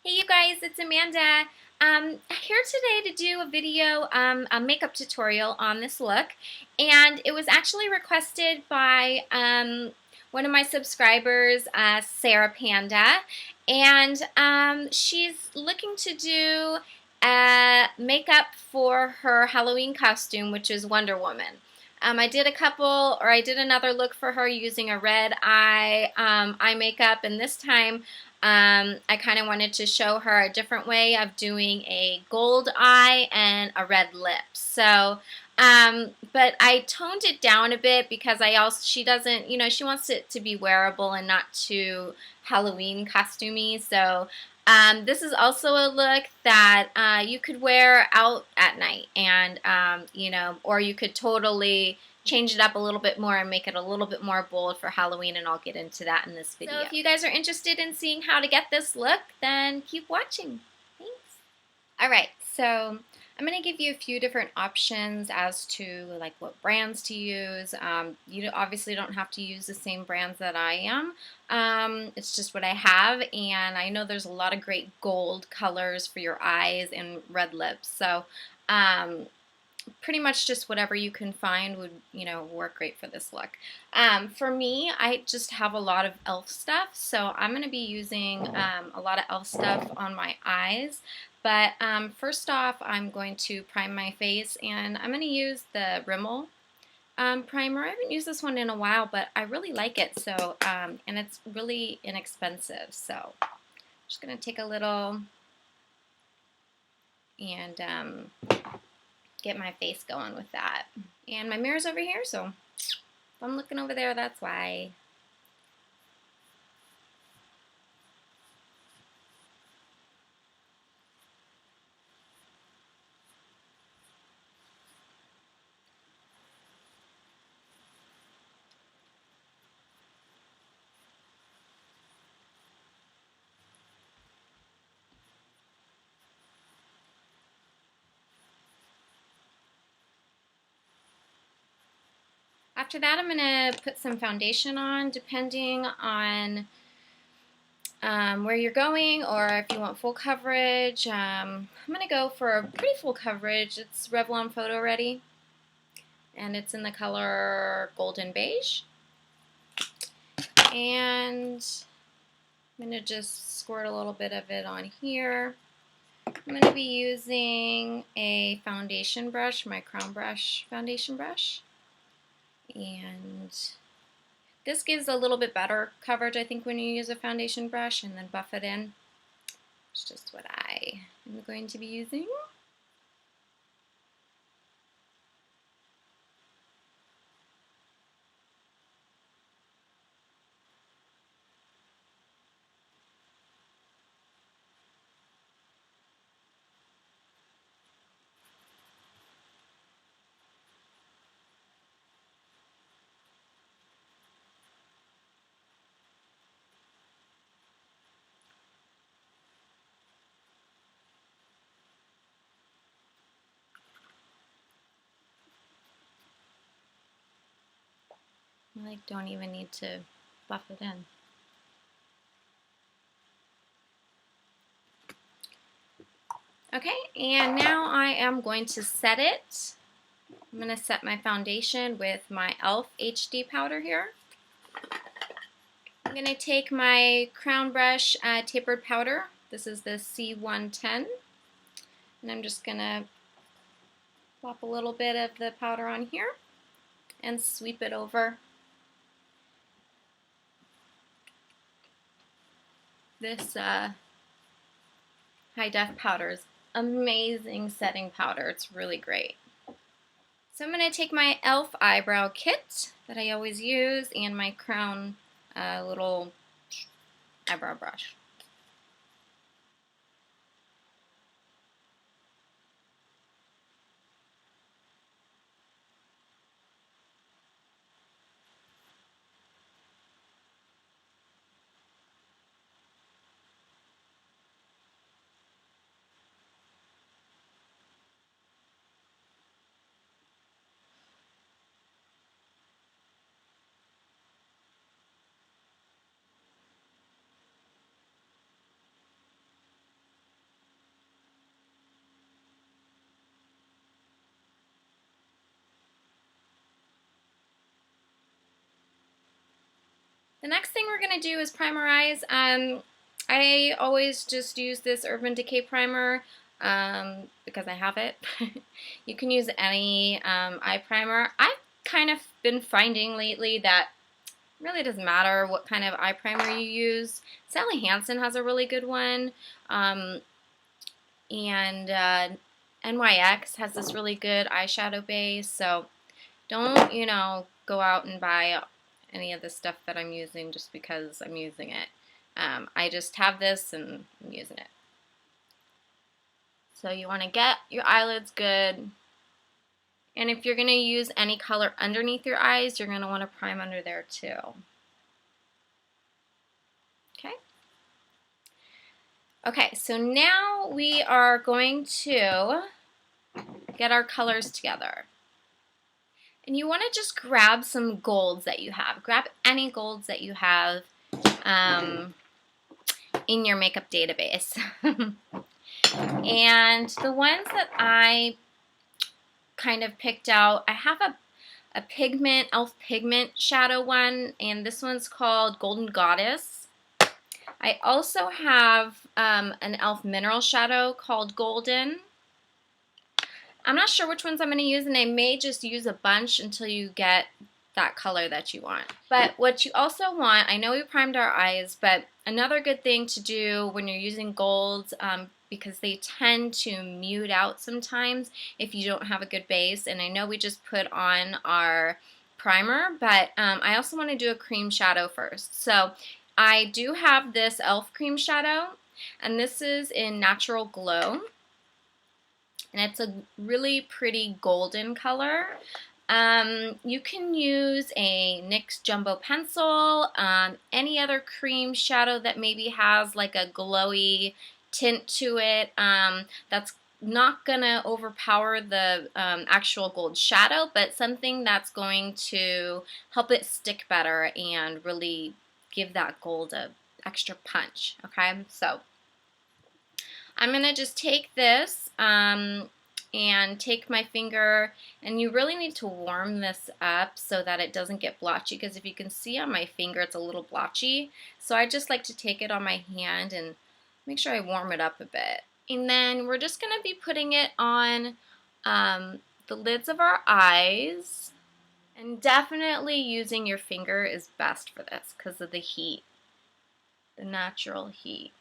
Hey you guys, it's Amanda. Here today to do a video, a makeup tutorial on this look, and it was actually requested by one of my subscribers, Sarah Panda, and she's looking to do makeup for her Halloween costume, which is Wonder Woman. I did another look for her using a red eye makeup, and this time I kind of wanted to show her a different way of doing a gold eye and a red lip. But I toned it down a bit because she doesn't, she wants it to be wearable and not too Halloween costumey. This is also a look that you could wear out at night, and or you could totally change it up a little bit more and make it a little bit more bold for Halloween, and I'll get into that in this video. So if you guys are interested in seeing how to get this look, then keep watching. Thanks. Alright, so I'm going to give you a few different options as to like what brands to use. You obviously don't have to use the same brands that I am. It's just what I have, and I know there's a lot of great gold colors for your eyes and red lips. So pretty much just whatever you can find would, work great for this look. For me, I just have a lot of e.l.f. stuff, so I'm going to be using a lot of e.l.f. stuff on my eyes. But first off, I'm going to prime my face, and I'm going to use the Rimmel primer. I haven't used this one in a while, but I really like it. So, and it's really inexpensive. So, I'm just going to take a little and get my face going with that. And my mirror's over here, so if I'm looking over there, that's why. After that, I'm going to put some foundation on, depending on where you're going, or if you want full coverage. I'm going to go for a pretty full coverage. It's Revlon Photo Ready, and it's in the color Golden Beige. And I'm going to just squirt a little bit of it on here. I'm going to be using a foundation brush, my Crown Brush foundation brush. And this gives a little bit better coverage, I think, when you use a foundation brush and then buff it in. It's just what I am going to be using. I like don't even need to buff it in. Okay, and now I am going to set it. I'm going to set my foundation with my e.l.f. HD powder here. I'm going to take my Crown Brush tapered powder. This is the C110. And I'm just going to plop a little bit of the powder on here and sweep it over. This high def powder is amazing setting powder. It's really great. So I'm going to take my e.l.f. eyebrow kit that I always use and my Crown little eyebrow brush. The next thing we're going to do is prime our eyes. I always just use this Urban Decay primer because I have it. You can use any eye primer. I've kind of been finding lately that it really doesn't matter what kind of eye primer you use. Sally Hansen has a really good one. And NYX has this really good eyeshadow base. So don't, go out and buy any of the stuff that I'm using just because I'm using it. I just have this and I'm using it. So you want to get your eyelids good. And if you're going to use any color underneath your eyes, you're going to want to prime under there too. Okay. Okay, so now we are going to get our colors together. And you want to just grab some golds that you have. Grab any golds that you have in your makeup database. And the ones that I kind of picked out, I have a pigment, e.l.f. pigment shadow one, and this one's called Golden Goddess. I also have an e.l.f. mineral shadow called Golden. I'm not sure which ones I'm going to use, and I may just use a bunch until you get that color that you want. But what you also want, I know we primed our eyes, but another good thing to do when you're using golds, because they tend to mute out sometimes if you don't have a good base, and I know we just put on our primer, but I also want to do a cream shadow first. So I do have this e.l.f. cream shadow, and this is in Natural Glow. And it's a really pretty golden color. You can use a NYX Jumbo Pencil, any other cream shadow that maybe has like a glowy tint to it that's not going to overpower the actual gold shadow, but something that's going to help it stick better and really give that gold a extra punch. Okay, so I'm going to just take this and take my finger, and you really need to warm this up so that it doesn't get blotchy, because if you can see on my finger it's a little blotchy. So I just like to take it on my hand and make sure I warm it up a bit. And then we're just going to be putting it on the lids of our eyes. And definitely using your finger is best for this because of the heat, the natural heat.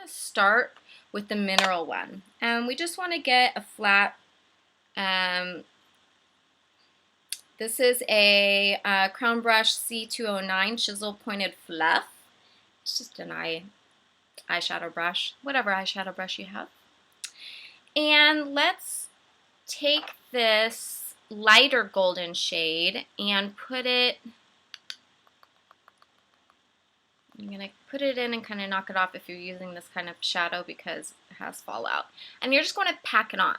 Start with the mineral one, and we just want to get a flat this is a Crown Brush C209 Chisel Pointed Fluff. It's just an eyeshadow brush, whatever eyeshadow brush you have. And let's take this lighter golden shade and put it, I'm going to put it in and kind of knock it off if you're using this kind of shadow because it has fallout. And you're just going to pack it on.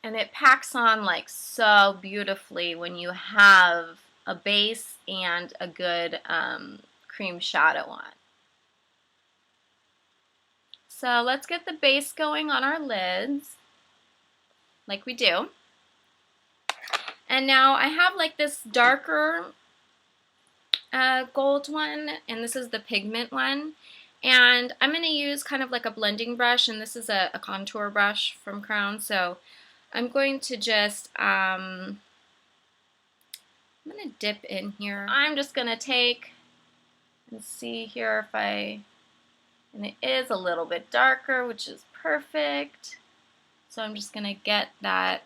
And it packs on like so beautifully when you have a base and a good cream shadow on. So let's get the base going on our lids like we do. And now I have like this darker gold one, and this is the pigment one, and I'm going to use kind of like a blending brush, and this is a contour brush from Crown, so I'm going to just I'm going to dip in here. I'm just going to take and see here if and it is a little bit darker, which is perfect, so I'm just going to get that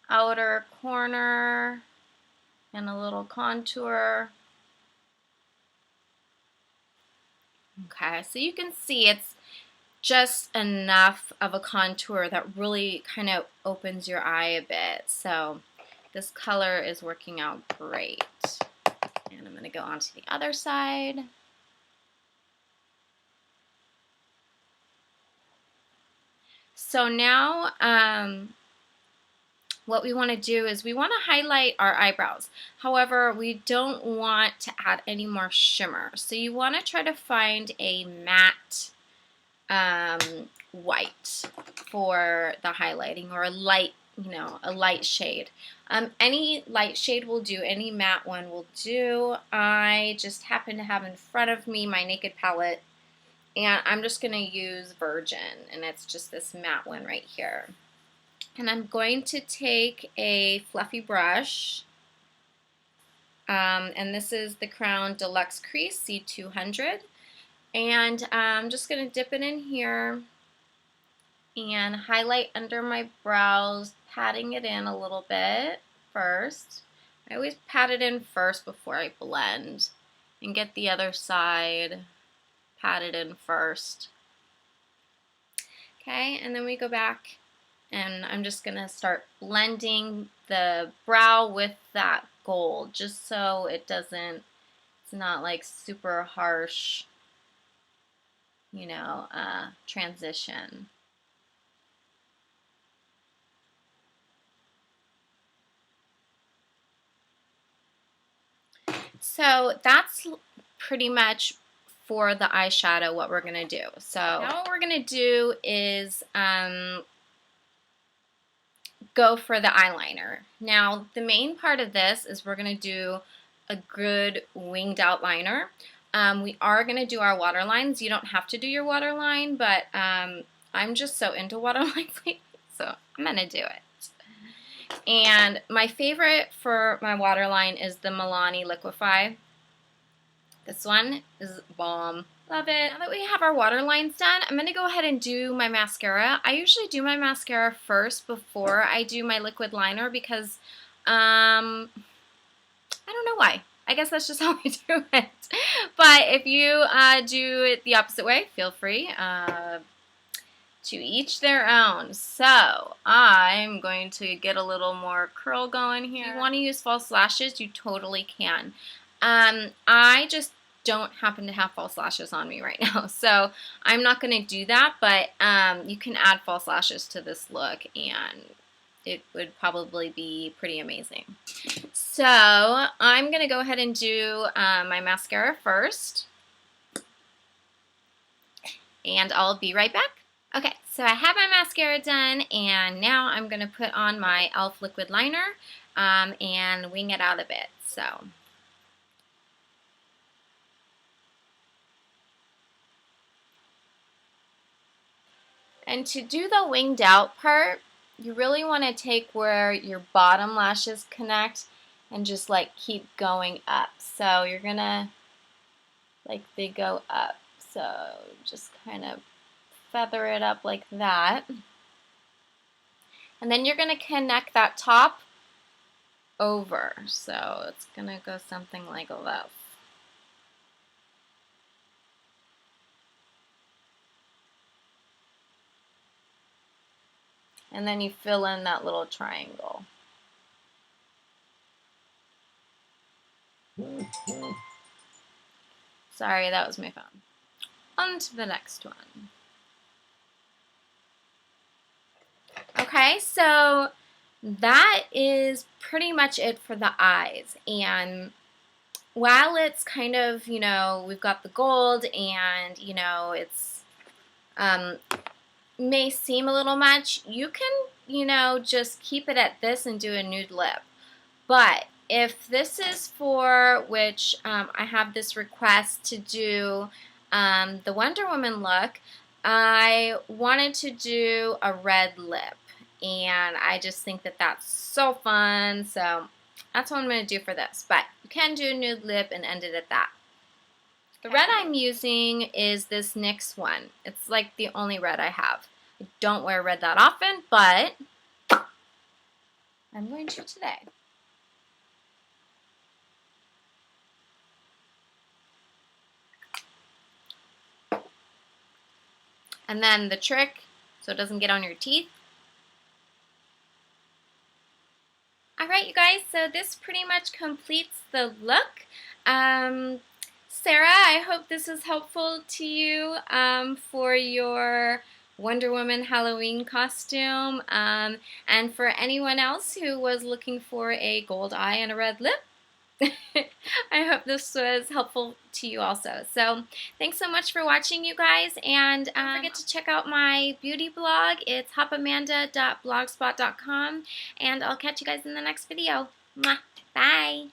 outer corner and a little contour. Okay, so you can see it's just enough of a contour that really kind of opens your eye a bit. So this color is working out great. And I'm going to go on to the other side. So now what we want to do is we want to highlight our eyebrows. However, we don't want to add any more shimmer. So you want to try to find a matte white. for the highlighting, or a light, you know, a light shade. Any light shade will do, any matte one will do. I just happen to have in front of me my Naked palette, and I'm just going to use Virgin, and it's just this matte one right here. And I'm going to take a fluffy brush, and this is the Crown Deluxe Crease C200, and I'm just going to dip it in here and highlight under my brows, patting it in a little bit first. I always pat it in first before I blend, and get the other side patted in first. Okay, and then we go back, and I'm just going to start blending the brow with that gold, just so it doesn't, it's not like super harsh, you know, transition. So that's pretty much for the eyeshadow what we're going to do. So now what we're going to do is go for the eyeliner. Now the main part of this is we're going to do a good winged outliner. We are going to do our waterlines. You don't have to do your waterline, but I'm just so into waterlines lately, so I'm going to do it. And my favorite for my waterline is the Milani Liquify. This one is bomb. Love it. Now that we have our waterlines done, I'm going to go ahead and do my mascara. I usually do my mascara first before I do my liquid liner because I don't know why. I guess that's just how I do it. But if you do it the opposite way, feel free. To each their own. So I'm going to get a little more curl going here. If you want to use false lashes, you totally can. I just don't happen to have false lashes on me right now, so I'm not going to do that, but you can add false lashes to this look and it would probably be pretty amazing. So I'm going to go ahead and do my mascara first, and I'll be right back. Okay, so I have my mascara done, and now I'm going to put on my e.l.f. liquid liner and wing it out a bit. So and to do the winged out part, you really want to take where your bottom lashes connect and just like keep going up. So you're going to, like, they go up. So just kind of feather it up like that. And then you're going to connect that top over. So it's going to go something like this. And then you fill in that little triangle. Sorry, that was my phone. On to the next one. Okay, so that is pretty much it for the eyes. And while it's kind of, you know, we've got the gold and, you know, it's may seem a little much, you can, you know, just keep it at this and do a nude lip. But if this is for which I have this request to do the Wonder Woman look, I wanted to do a red lip, and I just think that that's so fun, so that's what I'm going to do for this. But you can do a nude lip and end it at that. The red I'm using is this NYX one. It's like the only red I have. I don't wear red that often, but I'm going to today. And then the trick, so it doesn't get on your teeth. Alright, you guys, so this pretty much completes the look. Sarah, I hope this was helpful to you for your Wonder Woman Halloween costume. And for anyone else who was looking for a gold eye and a red lip, I hope hope this was helpful to you also. So thanks so much for watching, you guys, and don't forget to check out my beauty blog. It's hopamanda.blogspot.com, and I'll catch you guys in the next video. Mwah. Bye!